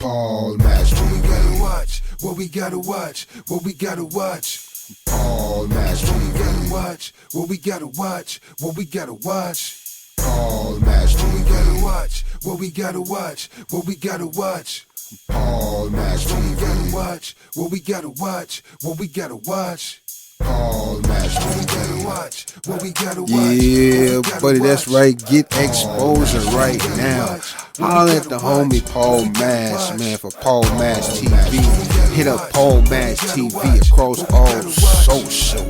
Paul Master. What we gotta watch, what we gotta watch, what we gotta watch. Paul Master. What we gotta watch, what we gotta watch, what we gotta watch. Paul Master. What we gotta watch, what we gotta watch, what we gotta watch. Paul Master. What we gotta watch, what we gotta watch, what we gotta watch. Paul Master. What we gotta watch, what we gotta watch. Yeah, buddy, that's right. Get exposure right now. Holler at the homie Paul Mash, man, for Paul Mash TV. Hit up Paul Mash TV across all social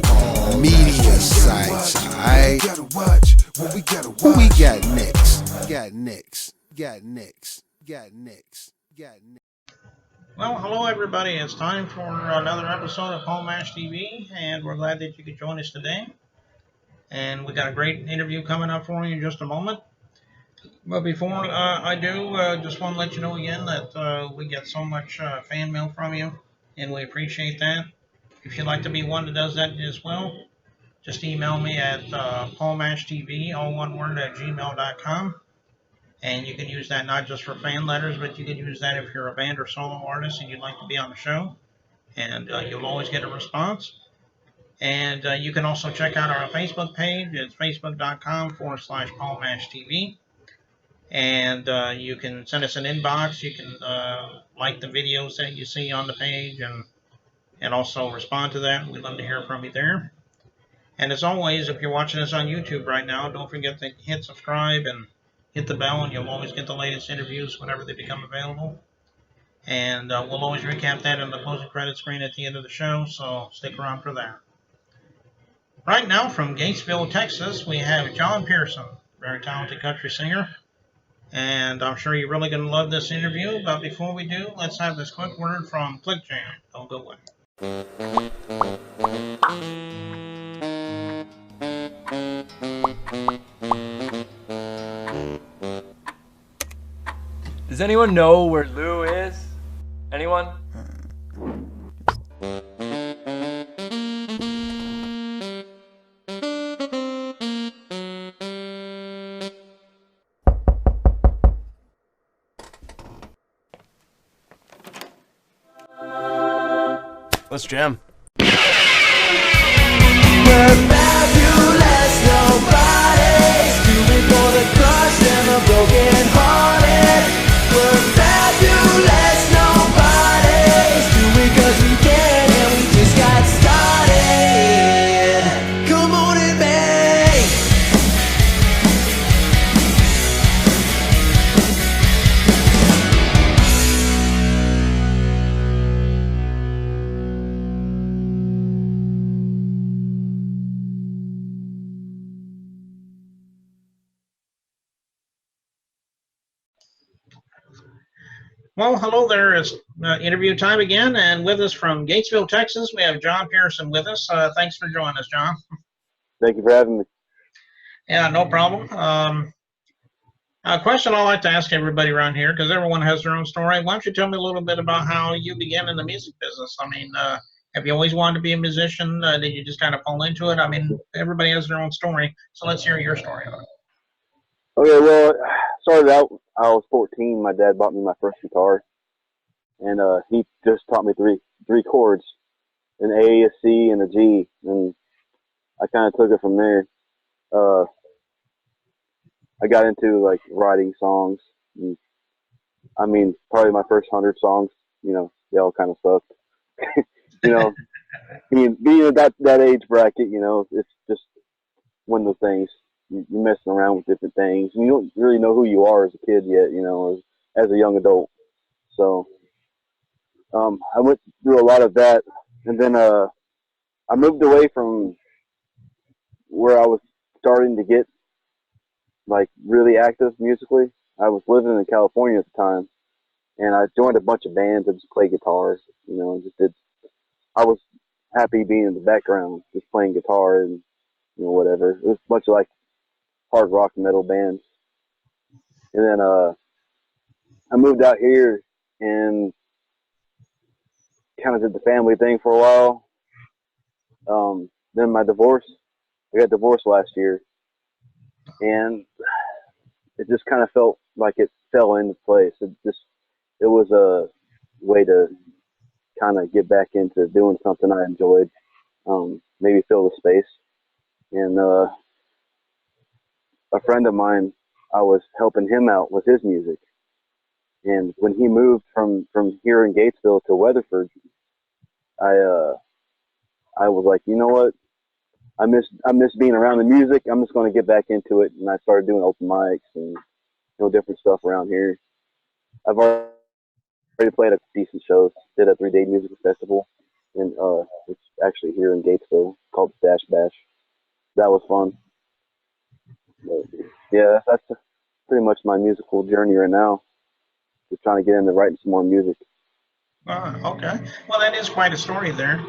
media sites, alright? Who we got next? Got next. Well, hello everybody. It's time for another episode of Paul Mash TV, and we're glad that you could join us today. And we got a great interview coming up for you in just a moment. But before I do, just want to let you know again that we get so much fan mail from you, and we appreciate that. If you'd like to be one that does that as well, just email me at paulmashtv, all one word, at gmail.com. And you can use that not just for fan letters, but you can use that if you're a band or solo artist and you'd like to be on the show. And you'll always get a response. And you can also check out our Facebook page. It's facebook.com/PaulMashTV. And you can send us an inbox. You can like the videos that you see on the page and also respond to that. We'd love to hear from you there. And as always, if you're watching us on YouTube right now, don't forget to hit subscribe and hit the bell, and you'll always get the latest interviews whenever they become available. And we'll always recap that on the closing credit screen at the end of the show, so stick around for that. Right now, from Gatesville, Texas, we have John Pearson, very talented country singer. And I'm sure you're really going to love this interview. But before we do, let's have this quick word from Click Jam. Don't go away. Does anyone know where Lou is? Anyone? Let's jam. We're fabulous, nobody's doing for the crushed and the broken hearted. We're fabulous, nobody's doing 'cause we can and we just got started. Come on and bang. Well, hello there. It's interview time again, and with us from Gatesville, Texas, we have John Pearson with us. Thanks for joining us, John. Thank you for having me. Yeah, no problem. A question I like to ask everybody around here, because everyone has their own story. Why don't you tell me a little bit about how you began in the music business? I mean, have you always wanted to be a musician? Did you just kind of fall into it? I mean, everybody has their own story, so let's hear your story. Okay, well, started out, I was 14. My dad bought me my first guitar, and he just taught me three chords, an A, a C, and a G, and I kind of took it from there. I got into like writing songs. And, I mean, probably my first 100 songs, you know, they all kind of sucked. You know, being at that age bracket, you know, it's just one of those things. You're messing around with different things. And you don't really know who you are as a kid yet, you know, as a young adult. So I went through a lot of that. And then I moved away from where I was starting to get like really active musically. I was living in California at the time, and I joined a bunch of bands and just played guitars, you know, and just did. I was happy being in the background, just playing guitar and, you know, whatever. It was a bunch of like hard rock and metal bands. And then I moved out here and kind of did the family thing for a while. Then I got divorced last year, and it just kind of felt like it fell into place. It just it was a way to kind of get back into doing something I enjoyed, maybe fill the space. And a friend of mine, I was helping him out with his music. And when he moved from here in Gatesville to Weatherford, I was like, you know what? I miss being around the music. I'm just going to get back into it. And I started doing open mics and different stuff around here. I've already played a decent shows. Did a 3-day music festival, and it's actually here in Gatesville called Stash Bash. That was fun. But, yeah, that's pretty much my musical journey right now. Just trying to get into writing some more music. Okay. Well, that is quite a story there.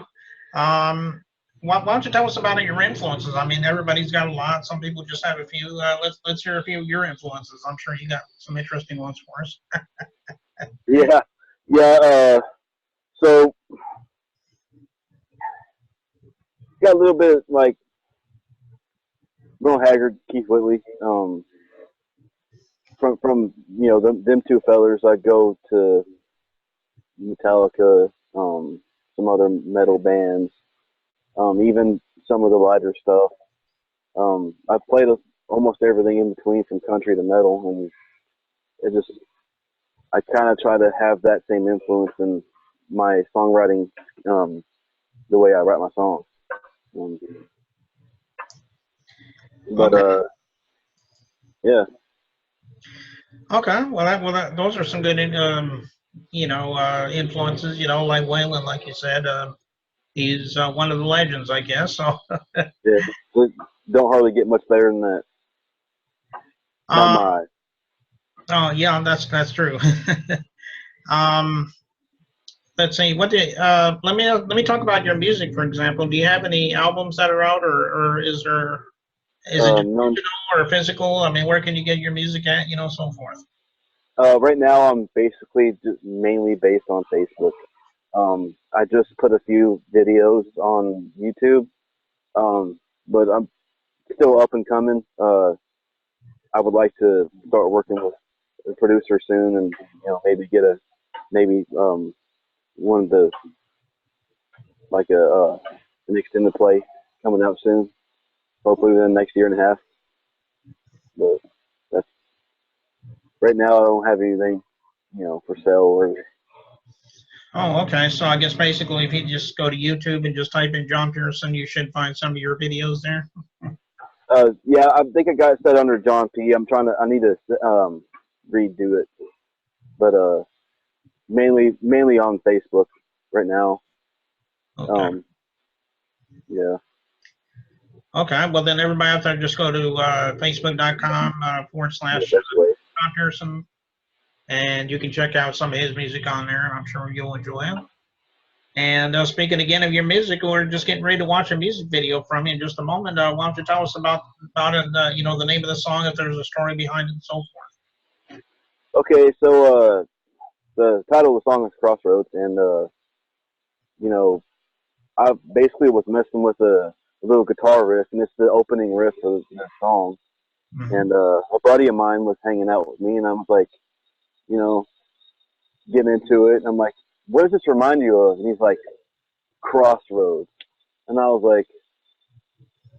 Why don't you tell us about your influences? I mean, everybody's got a lot. Some people just have a few. Let's hear a few of your influences. I'm sure you got some interesting ones for us. Yeah. So got a little bit like Bill Haggard, Keith Whitley. From them two fellers, I go to Metallica, some other metal bands, even some of the lighter stuff. I've played almost everything in between, from country to metal, and I kind of try to have that same influence in my songwriting, the way I write my songs. Yeah. Okay. Well, those are some good, influences. Like Waylon, like you said, he's one of the legends, I guess. So. Yeah. Don't hardly get much better than that. Not my eyes. Oh yeah, that's true. Let's see. Let me talk about your music, for example. Do you have any albums that are out, or is it just digital or physical? I mean, where can you get your music at? So forth. Right now, I'm basically just mainly based on Facebook. I just put a few videos on YouTube, but I'm still up and coming. I would like to start working with a producer soon, and maybe get one of the an extended play coming out soon, hopefully within the next year and a half. But that's right now. I don't have anything for sale or. Oh, okay. So I guess basically, if you just go to YouTube and just type in John Pearson, you should find some of your videos there. Yeah, I think I got it set under John P. I need to redo it, but mainly on Facebook right now. Okay. Yeah. Okay. Well, then everybody out there, just go to facebook.com / John Pearson, and you can check out some of his music on there, and I'm sure you'll enjoy it. And speaking again of your music, we're just getting ready to watch a music video from you in just a moment. Why don't you tell us about it, the name of the song, if there's a story behind it, and so forth. Okay, so the title of the song is Crossroads, and I basically was messing with a little guitar riff, and it's the opening riff of the song. Mm-hmm. And a buddy of mine was hanging out with me, and I was like, getting into it, and I'm like, what does this remind you of? And he's like, Crossroads. And I was like,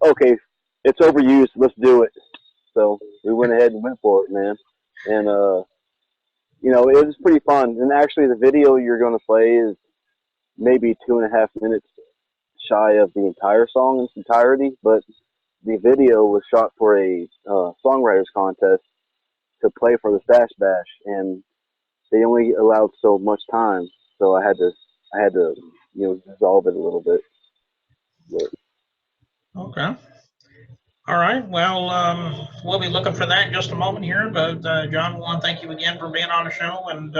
okay, it's overused, let's do it. So we went ahead and went for it, man. And it was pretty fun. And actually, the video you're going to play is maybe 2.5 minutes shy of the entire song in its entirety, but the video was shot for a songwriters contest to play for the Stash Bash, and they only allowed so much time, so I had to dissolve it a little bit. But. Okay. All right. Well, we'll be looking for that in just a moment here. But John, we want to thank you again for being on the show. And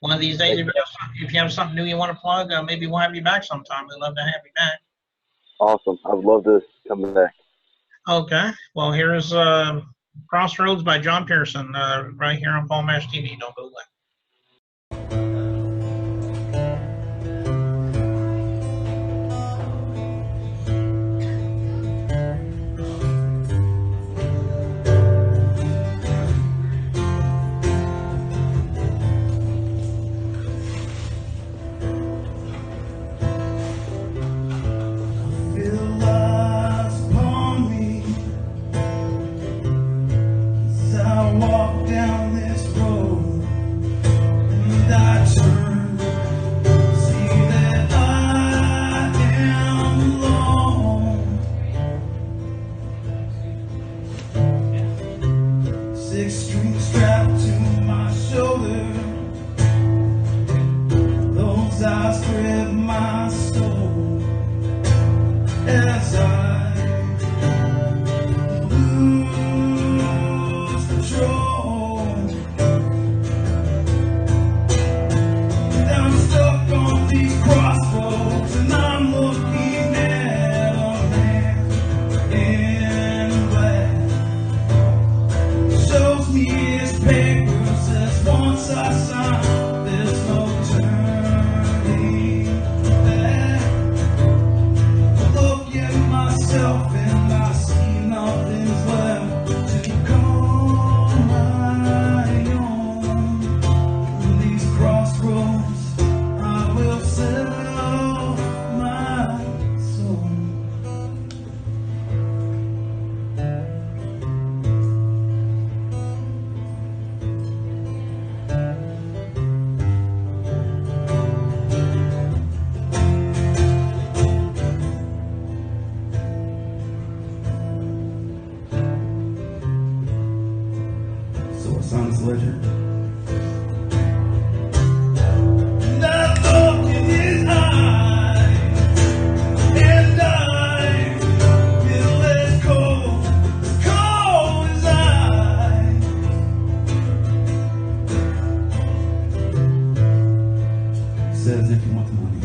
one of these days, if you have something new you want to plug, maybe we'll have you back sometime. We'd love to have you back. Awesome. I would love to come back. Okay. Well, here's Crossroads by John Pearson, right here on Paul Mash TV. Don't go away. turn, see that I am alone. 6-string strapped to my shoulder, those eyes grip my soul as I lose control. And I'm stuck on these crossroads, and I'm looking at a man in black. Shows me his papers, says once I sign, there's no turning back. I look at myself and I see nothing's left to call my own. In these crossroads, I will sell my soul. So it sounds legend. And I look in his eyes, and I feel as cold as ice. He says, if you want the money,